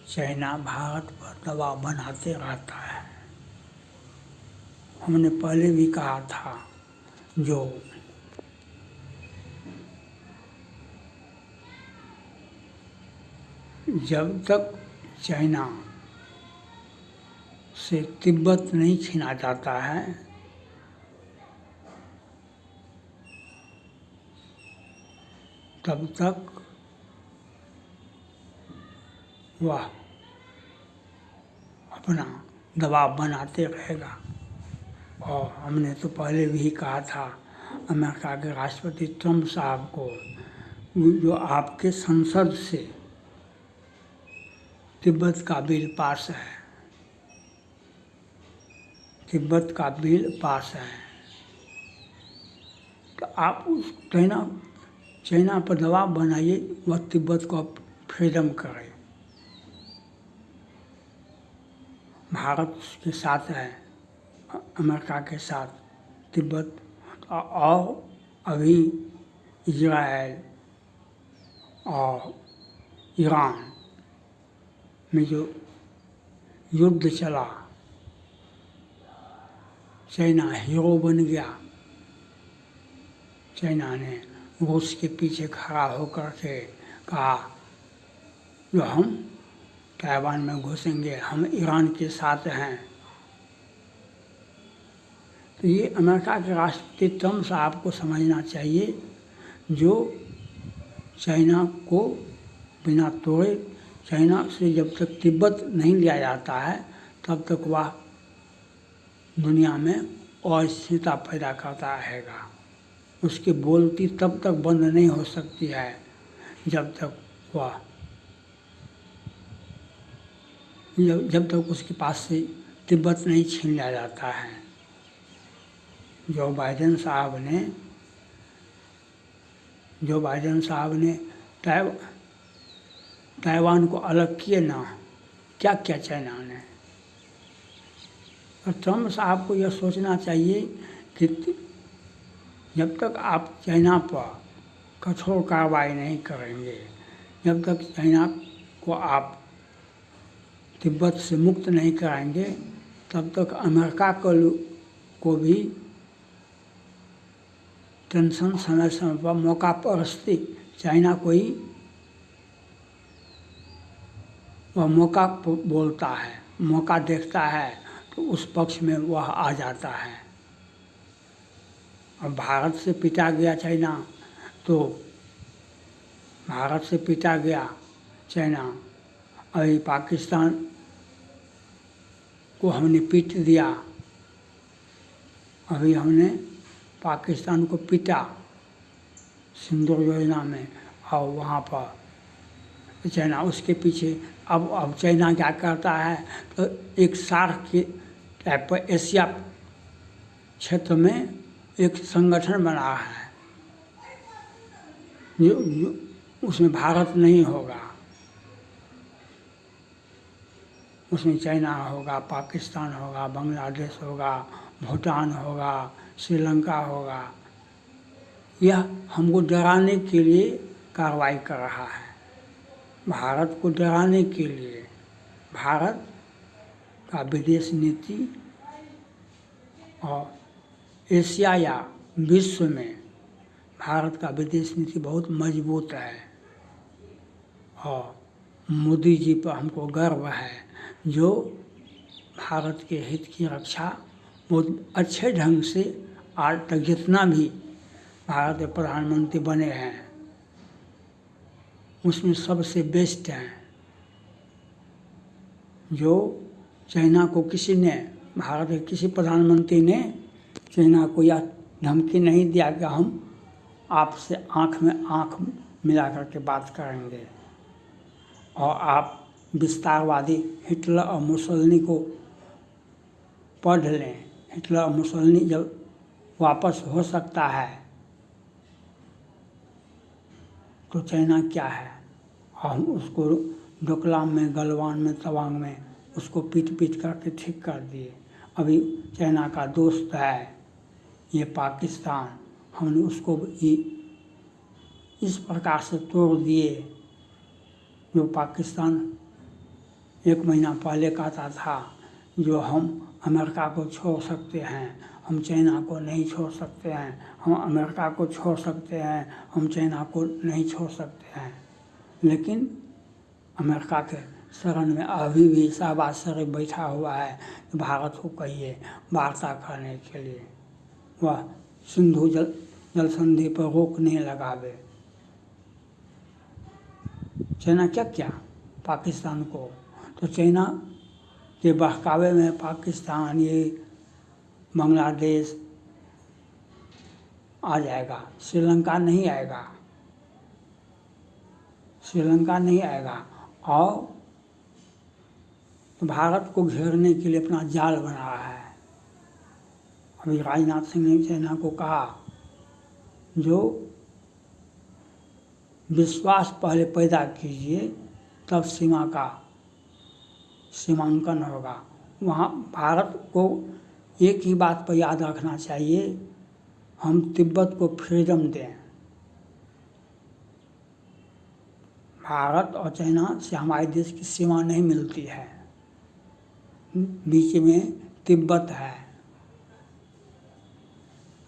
China Bharat पर दबाव बनाते रहता है। हमने पहले भी कहा था, जो जब तक चाइना से तिब्बत नहीं छीना जाता है, तब तक वह अपना दबाव बनाते रहेगा। और हमने तो पहले भी कहा था, अमेरिका के राष्ट्रपति ट्रंप साहब को, जो आपके संसद से तिब्बत का बिल पास है, तिब्बत का बिल पास है, तो आप उस चाइना पर दबाव बनाइए, वह तिब्बत को फ्रीडम करे। भारत के साथ है, अमेरिका के साथ तिब्बत, और अभी इजराइल और ईरान में जो युद्ध चला, चाइना हीरो बन गया। चाइना ने रूस के पीछे खड़ा होकर के कहा, जो हम ताइवान में घुसेंगे, हम ईरान के साथ हैं। तो ये अमेरिका के राष्ट्रपति ट्रंप साहब को समझना चाहिए, जो चाइना को बिना तोड़े, चाइना से जब तक तिब्बत नहीं लिया जाता है, तब तक वह दुनिया में अस्थिरता पैदा करता रहेगा। उसकी बोलती तब तक बंद नहीं हो सकती है, जब तक उसके पास से तिब्बत नहीं छीन लिया जाता है। जो बाइडेन साहब ने ताइवान को अलग किए ना, क्या किया चाइना ने। और ट्रंप साहब को यह सोचना चाहिए कि जब तक आप चाइना पर कठोर कार्रवाई नहीं करेंगे, जब तक चाइना को आप तिब्बत से मुक्त नहीं कराएंगे, तब तक अमेरिका को भी टेंशन समय समय पर मौका परस्ती चाइना को ही वह मौका बोलता है, मौका देखता है, तो उस पक्ष में वह आ जाता है। और भारत से पिटा गया चाइना, तो भारत से पिटा गया चाइना, अभी पाकिस्तान को हमने पीट दिया। अभी हमने पाकिस्तान को पीटा सिंदूर योजना में, और वहाँ पर चाइना उसके पीछे। अब चाइना क्या करता है, तो एक सार्क के टाइप पर एशिया क्षेत्र में एक संगठन बना है, जो उसमें भारत नहीं होगा, उसमें चाइना होगा, पाकिस्तान होगा, बांग्लादेश होगा, भूटान होगा, श्रीलंका होगा। यह हमको डराने के लिए कार्रवाई कर रहा है, भारत को डराने के लिए। भारत का विदेश नीति और एशिया या विश्व में भारत का विदेश नीति बहुत मजबूत है, और मोदी जी पर हमको गर्व है, जो भारत के हित की रक्षा बहुत अच्छे ढंग से आज तक जितना भी भारत के प्रधानमंत्री बने हैं, उसमें सबसे बेस्ट हैं। जो चाइना को भारत के किसी प्रधानमंत्री ने चाइना को यह धमकी नहीं दिया कि हम आपसे आँख में आँख मिला करके बात करेंगे, और आप विस्तारवादी हिटलर और मुसोलिनी को पढ़ लें। हिटलर और मुसोलिनी जब वापस हो सकता है, तो चाइना क्या है, हम उसको डोकलाम में, गलवान में, तवांग में उसको पीट करके ठीक कर दिए। अभी चाइना का दोस्त है ये पाकिस्तान, हमने उसको भी इस प्रकार से तोड़ दिए। जो पाकिस्तान 1 महीना पहले कहता था जो हम अमेरिका को छोड़ सकते हैं, हम चाइना को नहीं छोड़ सकते हैं, हम अमेरिका को छोड़ सकते हैं, हम चाइना को नहीं छोड़ सकते हैं, लेकिन अमेरिका के शरण में अभी भी शहबाज शरीफ बैठा हुआ है। भारत को कहिए वार्ता करने के लिए, वह सिंधु जल संधि पर रोक नहीं लगावे। चाइना क्या क्या पाकिस्तान को, तो चाइना के बहकावे में पाकिस्तान, ये बांग्लादेश आ जाएगा, श्रीलंका नहीं आएगा, श्रीलंका नहीं आएगा। और भारत को घेरने के लिए अपना जाल बना रहा है। अभी राजनाथ सिंह ने चाइना को कहा जो विश्वास पहले पैदा कीजिए तब सीमा का सीमांकन होगा। वहाँ भारत को एक ही बात पर याद रखना चाहिए, हम तिब्बत को फ्रीडम दें। भारत और चाइना से हमारे देश की सीमा नहीं मिलती है, बीच में तिब्बत है।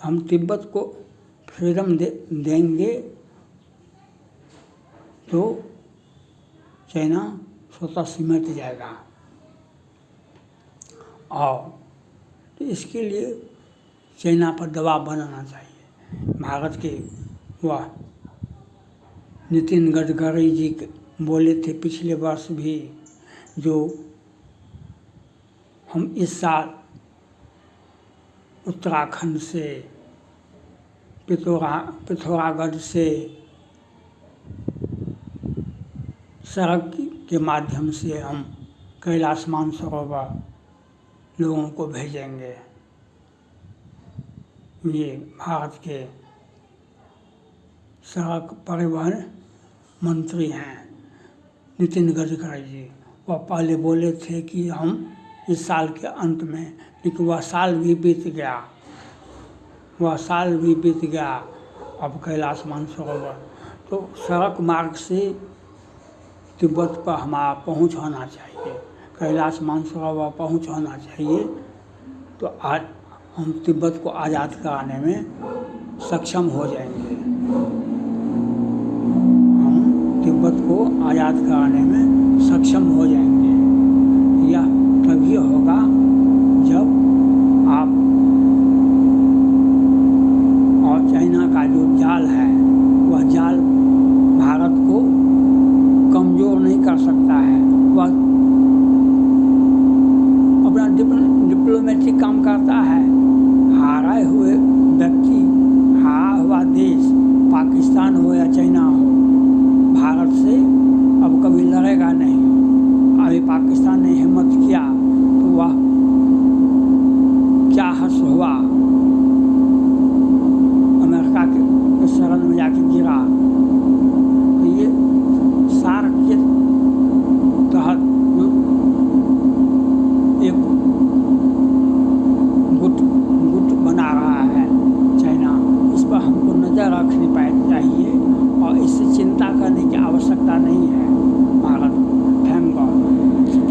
हम तिब्बत को फ्रीडम देंगे तो चाइना स्वतः सिमट जाएगा। और तो इसके लिए चाइना पर दबाव बनाना चाहिए। भारत के वह नितिन गडकरी जी बोले थे पिछले वर्ष भी, जो हम इस साल उत्तराखंड से पिथौरागढ़ से सड़क के माध्यम से हम कैलाश मानसरोवर लोगों को भेजेंगे। ये भारत के सड़क परिवहन मंत्री हैं नितिन गडकरी जी। वह पहले बोले थे कि हम इस साल के अंत में, लेकिन वह साल भी बीत गया, अब कैलाश मानसरोवर तो सड़क मार्ग से तिब्बत पर हमारा पहुंच होना चाहिए, कैलाश मानसरोवर पहुंच होना चाहिए। तो आज हम तिब्बत को आज़ाद कराने में सक्षम हो जाएंगे। हम तिब्बत को आज़ाद कराने में सक्षम हो जाएंगे। यह तभी होगा